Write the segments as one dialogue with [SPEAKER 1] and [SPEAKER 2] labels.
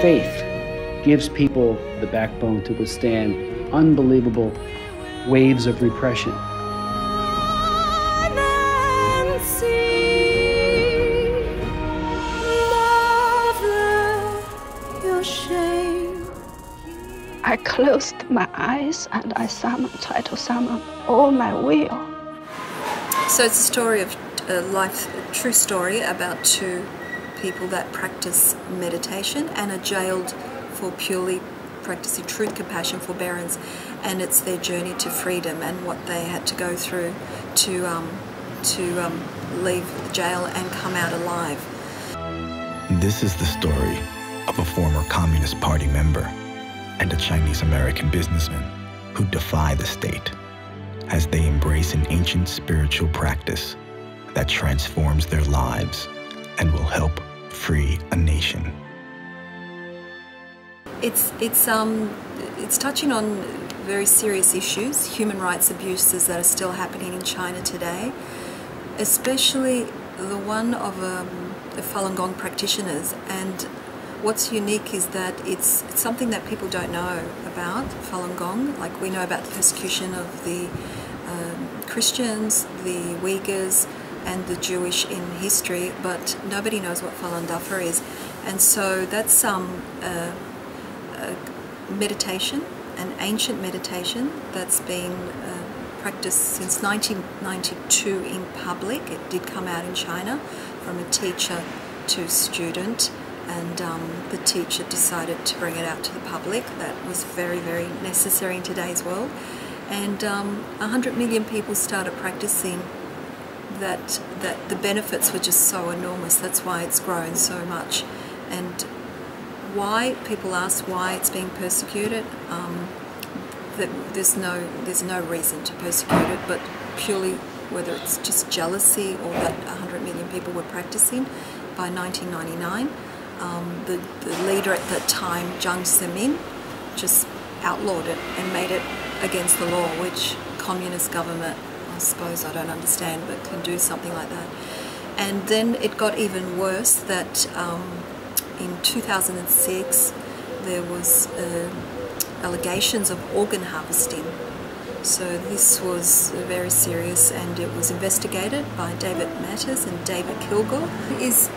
[SPEAKER 1] faith gives people the backbone to withstand unbelievable waves of repression.
[SPEAKER 2] I closed my eyes and I tried to summon all my will.
[SPEAKER 3] So it's a story of life, a true story about two people that practice meditation and are jailed for purely practicing truth, compassion, forbearance, and it's their journey to freedom and what they had to go through to leave the jail and come out alive.
[SPEAKER 4] This is the story of a former Communist Party member and a Chinese-American businessman who defy the state as they embrace an ancient spiritual practice that transforms their lives and will help free a nation.
[SPEAKER 3] It's touching on very serious issues, human rights abuses that are still happening in China today, especially the one of the Falun Gong practitioners. And what's unique is that it's something that people don't know about Falun Gong. Like, we know about the persecution of the Christians, the Uyghurs, and the Jewish in history, but nobody knows what Falun Dafa is. And so that's meditation, an ancient meditation that's been practiced since 1992 in public. It did come out in China from a teacher to student, and the teacher decided to bring it out to the public. That was very, very necessary in today's world. And 100 million people started practicing that the benefits were just so enormous. That's why it's grown so much. And why, people ask why it's being persecuted, that there's no reason to persecute it, but purely whether it's just jealousy or that 100 million people were practicing. By 1999, the leader at that time, Jiang Zemin, just outlawed it and made it against the law, which communist government, I suppose, I don't understand, but can do something like that. And then it got even worse that in 2006 there was allegations of organ harvesting. So this was very serious, and it was investigated by David Matters and David Kilgore. It is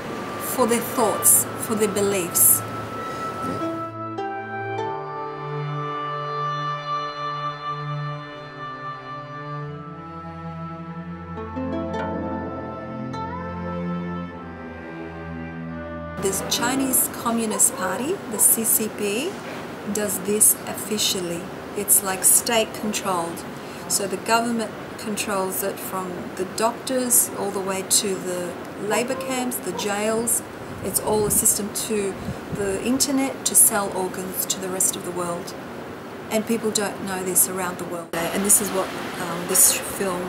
[SPEAKER 3] for their thoughts, for their beliefs. The Chinese Communist Party, the CCP, does this officially. It's like state controlled. So the government controls it from the doctors all the way to the labor camps, the jails. It's all a system to the internet to sell organs to the rest of the world. And people don't know this around the world. And this is what this film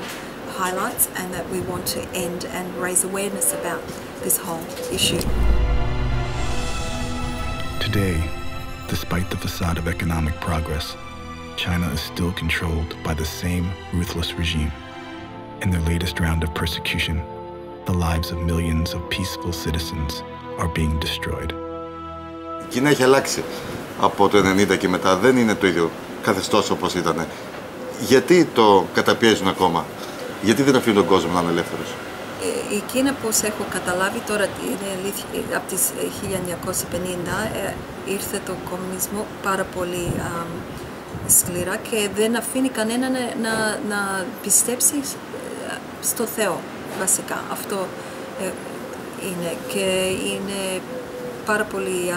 [SPEAKER 3] highlights, and that we want to end and raise awareness about this whole issue.
[SPEAKER 4] Today, despite the facade of economic progress, China is still controlled by the same ruthless regime. In their latest round of persecution, the lives of millions of peaceful citizens are being destroyed.
[SPEAKER 5] Η Κίνα έχει αλλάξει από το 90 και μετά. Δεν είναι το ίδιο καθεστώς όπως ήταν. Γιατί το καταπιέζουν ακόμα? Γιατί δεν αφήνουν τον κόσμο να είναι ελεύθερος?
[SPEAKER 3] Η Κίνα, πώς έχω καταλάβει τώρα, είναι αλήθεια, από τις 1950 ήρθε το κομμουνισμό πάρα πολύ σκληρά και δεν αφήνει κανένα να πιστέψει στο Θεό, βασικά. Αυτό είναι, και είναι πάρα πολύ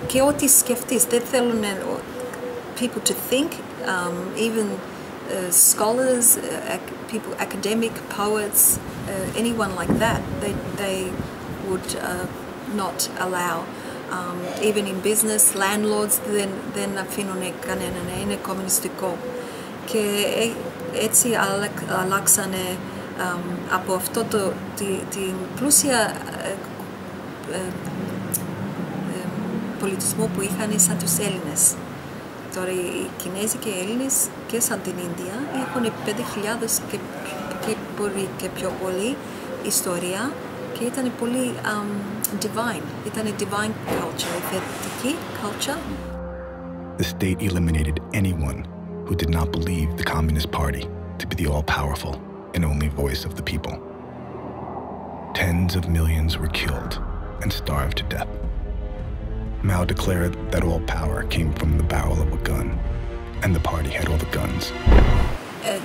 [SPEAKER 3] και ό,τι σκεφτείς, δεν θέλουν people to think, even scholars, people, academic, poets, anyone like that, they would not allow. Even in business, landlords δεν αφήνουν κανέναν, είναι κομμουνιστικό. Και έτσι αλλάξανε από αυτό την πλούσια πολιτισμό που είχαν σαν τους Έλληνες. Τώρα οι Κινέζοι και οι Έλληνες και σαν την Ινδία έχουν 5.000 και μπορεί και πιο πολύ ιστορία και ήταν πολύ divine. Ήταν divine culture, εφετική culture.
[SPEAKER 4] The state eliminated anyone who did not believe the Communist Party to be the all-powerful and only voice of the people. Tens of millions were killed and starved to death. Mao declared that all power came from the barrel of a gun, and the party had all the guns.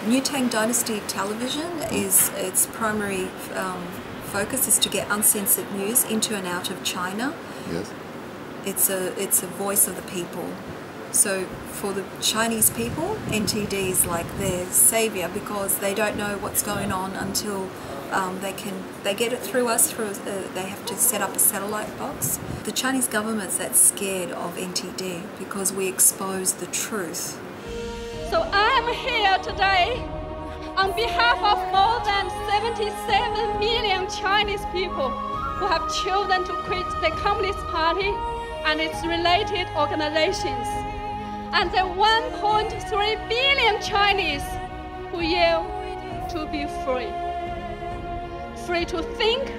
[SPEAKER 3] New Tang Dynasty television is its primary focus is to get uncensored news into and out of China.
[SPEAKER 5] Yes.
[SPEAKER 3] It's a voice of the people. So for the Chinese people, NTD is like their savior because they don't know what's going on until they get it through us. They have to set up a satellite box. The Chinese government's that scared of NTD because we expose the truth.
[SPEAKER 6] So I am here today on behalf of more than 77 million Chinese people who have chosen to quit the Communist Party and its related organizations, and the 1.3 billion Chinese who yell to be free. Free to think,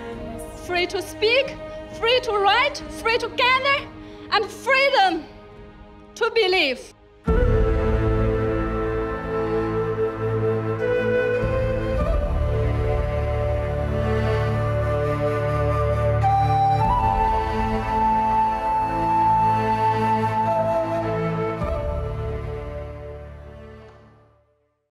[SPEAKER 6] free to speak, free to write, free to gather, and freedom to believe.